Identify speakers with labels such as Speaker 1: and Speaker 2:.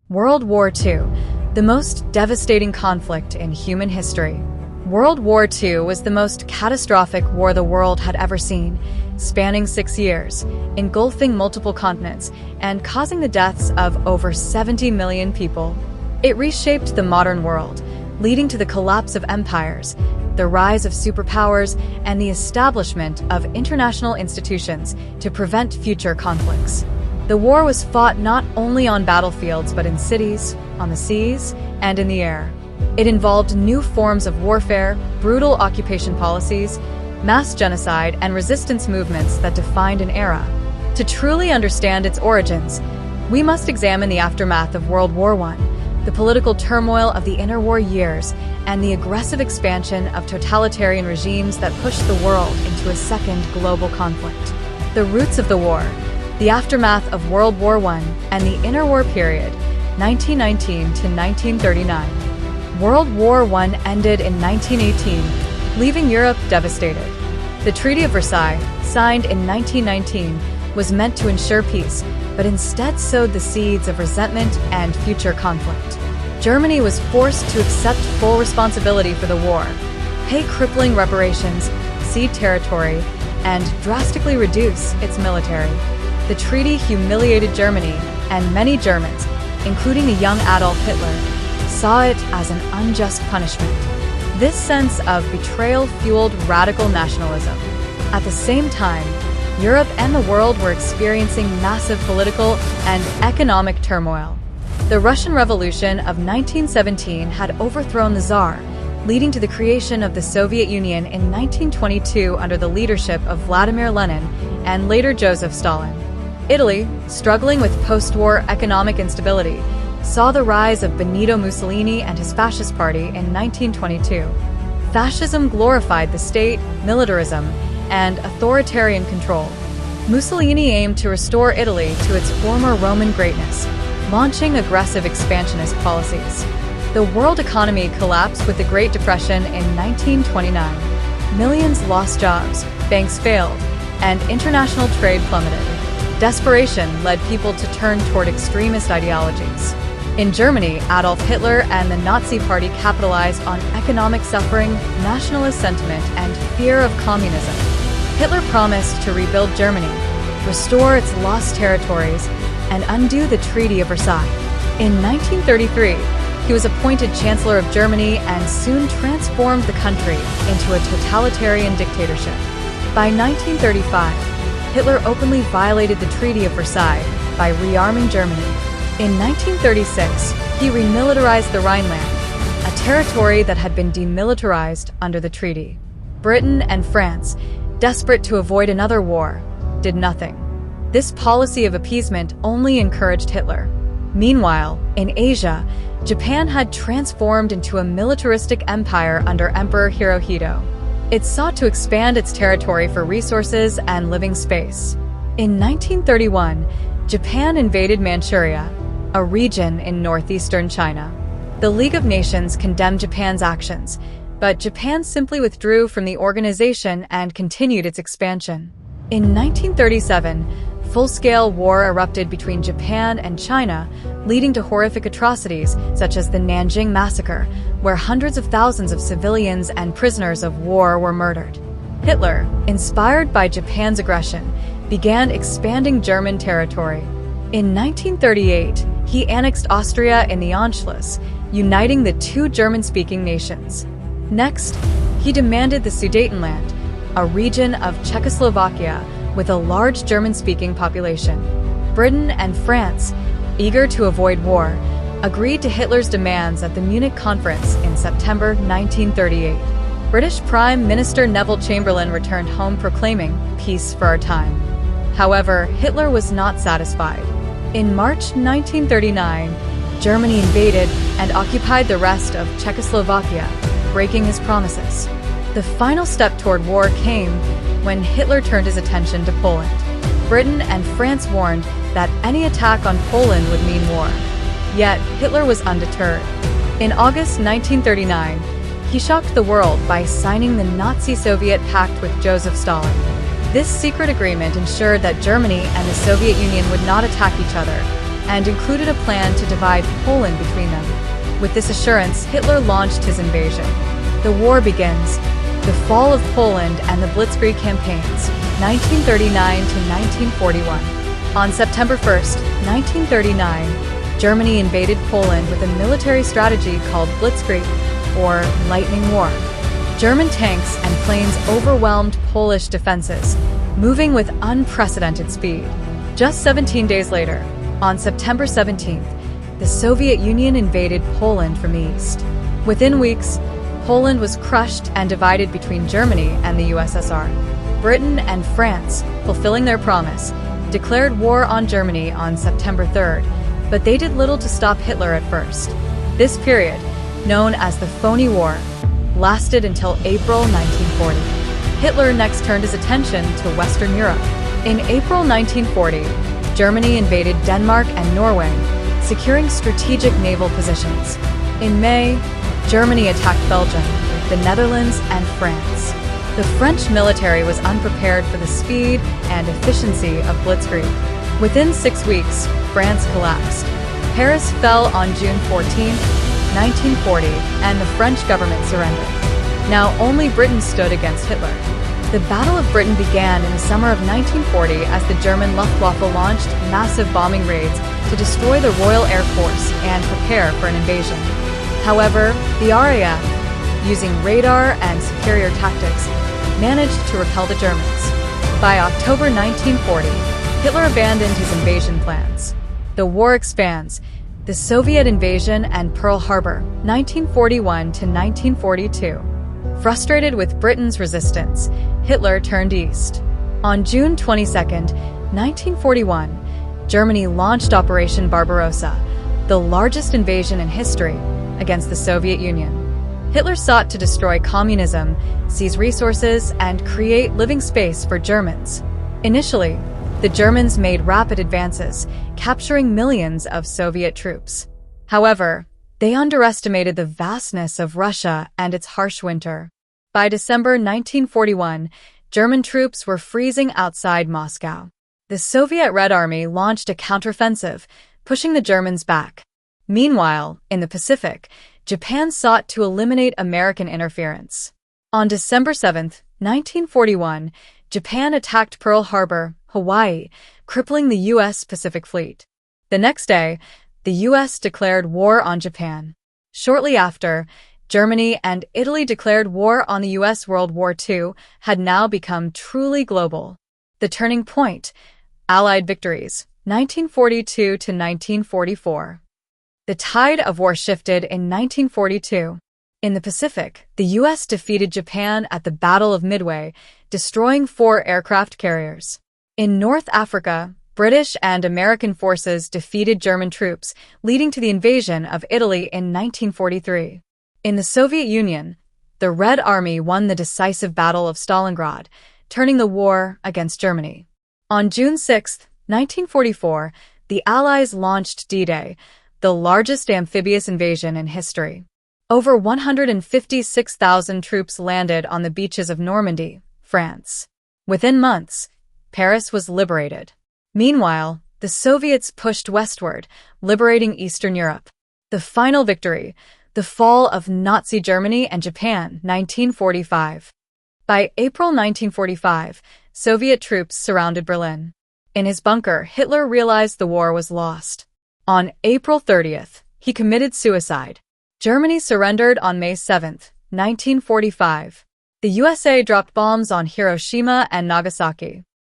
Speaker 1: World War II, the most devastating conflict in human history. World War II was the most catastrophic war the world had ever seen, spanning 6 years, engulfing multiple continents, and causing the deaths of over 70 million people. It reshaped the modern world, leading to the collapse of empires, the rise of superpowers, and the establishment of international institutions to prevent future conflicts. The war was fought not only on battlefields but in cities, on the seas, and in the air. It involved new forms of warfare, brutal occupation policies, mass genocide, and resistance movements that defined an era. To truly understand its origins, we must examine the aftermath of World War I, the political turmoil of the interwar years, and the aggressive expansion of totalitarian regimes that pushed the world into a second global conflict. The roots of the war, the aftermath of World War I, and the interwar period, 1919 to 1939. World War I ended in 1918, leaving Europe devastated. The Treaty of Versailles, signed in 1919, was meant to ensure peace, but instead sowed the seeds of resentment and future conflict. Germany was forced to accept full responsibility for the war, pay crippling reparations, cede territory, and drastically reduce its military. The treaty humiliated Germany, and many Germans, including the young Adolf Hitler, saw it as an unjust punishment. This sense of betrayal fueled radical nationalism. At the same time, Europe and the world were experiencing massive political and economic turmoil. The Russian Revolution of 1917 had overthrown the Tsar, leading to the creation of the Soviet Union in 1922 under the leadership of Vladimir Lenin and later Joseph Stalin. Italy, struggling with post-war economic instability, saw the rise of Benito Mussolini and his fascist party in 1922. Fascism glorified the state, militarism, and authoritarian control. Mussolini aimed to restore Italy to its former Roman greatness, launching aggressive expansionist policies. The world economy collapsed with the Great Depression in 1929. Millions lost jobs, banks failed, and international trade plummeted. Desperation led people to turn toward extremist ideologies. In Germany, Adolf Hitler and the Nazi Party capitalized on economic suffering, nationalist sentiment, and fear of communism. Hitler promised to rebuild Germany, restore its lost territories, and undo the Treaty of Versailles. In 1933, he was appointed Chancellor of Germany and soon transformed the country into a totalitarian dictatorship. By 1935, Hitler openly violated the Treaty of Versailles by rearming Germany. In 1936, he remilitarized the Rhineland, a territory that had been demilitarized under the treaty. Britain and France, desperate to avoid another war, did nothing. This policy of appeasement only encouraged Hitler. Meanwhile, in Asia, Japan had transformed into a militaristic empire under Emperor Hirohito. It sought to expand its territory for resources and living space. In 1931, Japan invaded Manchuria, a region in northeastern China. The League of Nations condemned Japan's actions, but Japan simply withdrew from the organization and continued its expansion. In 1937, full-scale war erupted between Japan and China, leading to horrific atrocities such as the Nanjing Massacre, where hundreds of thousands of civilians and prisoners of war were murdered. Hitler, inspired by Japan's aggression, began expanding German territory. In 1938, he annexed Austria in the Anschluss, uniting the two German-speaking nations. Next, he demanded the Sudetenland, a region of Czechoslovakia with a large German-speaking population. Britain and France, eager to avoid war, agreed to Hitler's demands at the Munich Conference in September 1938. British Prime Minister Neville Chamberlain returned home proclaiming, "Peace for our time." However, Hitler was not satisfied. In March 1939, Germany invaded and occupied the rest of Czechoslovakia, breaking his promises. The final step toward war came when Hitler turned his attention to Poland. Britain and France warned that any attack on Poland would mean war. Yet, Hitler was undeterred. In August 1939, he shocked the world by signing the Nazi-Soviet pact with Joseph Stalin. This secret agreement ensured that Germany and the Soviet Union would not attack each other, and included a plan to divide Poland between them. With this assurance, Hitler launched his invasion. The war begins. The fall of Poland and the Blitzkrieg campaigns, 1939 to 1941. On September 1st, 1939, Germany invaded Poland with a military strategy called Blitzkrieg, or Lightning War. German tanks and planes overwhelmed Polish defenses, moving with unprecedented speed. Just 17 days later, on September 17th, the Soviet Union invaded Poland from the east. Within weeks, Poland was crushed and divided between Germany and the USSR. Britain and France, fulfilling their promise, declared war on Germany on September 3rd, but they did little to stop Hitler at first. This period, known as the Phony War, lasted until April 1940. Hitler next turned his attention to Western Europe. In April 1940, Germany invaded Denmark and Norway, securing strategic naval positions. In May, Germany attacked Belgium, the Netherlands, and France. The French military was unprepared for the speed and efficiency of Blitzkrieg. Within 6 weeks, France collapsed. Paris fell on June 14, 1940, and the French government surrendered. Now only Britain stood against Hitler. The Battle of Britain began in the summer of 1940 as the German Luftwaffe launched massive bombing raids to destroy the Royal Air Force and prepare for an invasion. However, the RAF, using radar and superior tactics, managed to repel the Germans. By October 1940, Hitler abandoned his invasion plans. The war expands. The Soviet invasion and Pearl Harbor, 1941 to 1942. Frustrated with Britain's resistance, Hitler turned east. On June 22, 1941, Germany launched Operation Barbarossa, the largest invasion in history, against the Soviet Union. Hitler sought to destroy communism, seize resources, and create living space for Germans. Initially, the Germans made rapid advances, capturing millions of Soviet troops. However, they underestimated the vastness of Russia and its harsh winter. By December 1941, German troops were freezing outside Moscow. The Soviet Red Army launched a counteroffensive, pushing the Germans back. Meanwhile, in the Pacific, Japan sought to eliminate American interference. On December 7, 1941, Japan attacked Pearl Harbor, Hawaii, crippling the U.S. Pacific Fleet. The next day, the U.S. declared war on Japan. Shortly after, Germany and Italy declared war on the U.S. World War II had now become truly global. The turning point, Allied victories, 1942 to 1944. The tide of war shifted in 1942. In the Pacific, the U.S. defeated Japan at the Battle of Midway, destroying 4 aircraft carriers. In North Africa, British and American forces defeated German troops, leading to the invasion of Italy in 1943. In the Soviet Union, the Red Army won the decisive Battle of Stalingrad, turning the war against Germany. On June 6, 1944, the Allies launched D-Day, the largest amphibious invasion in history. Over 156,000 troops landed on the beaches of Normandy, France. Within months, Paris was liberated. Meanwhile, the Soviets pushed westward, liberating Eastern Europe. The final victory, the fall of Nazi Germany and Japan, 1945. By April 1945, Soviet troops surrounded Berlin. In his bunker, Hitler realized the war was lost. On April 30th, he committed suicide. Germany surrendered on May 7, 1945. The USA dropped bombs on Hiroshima and Nagasaki.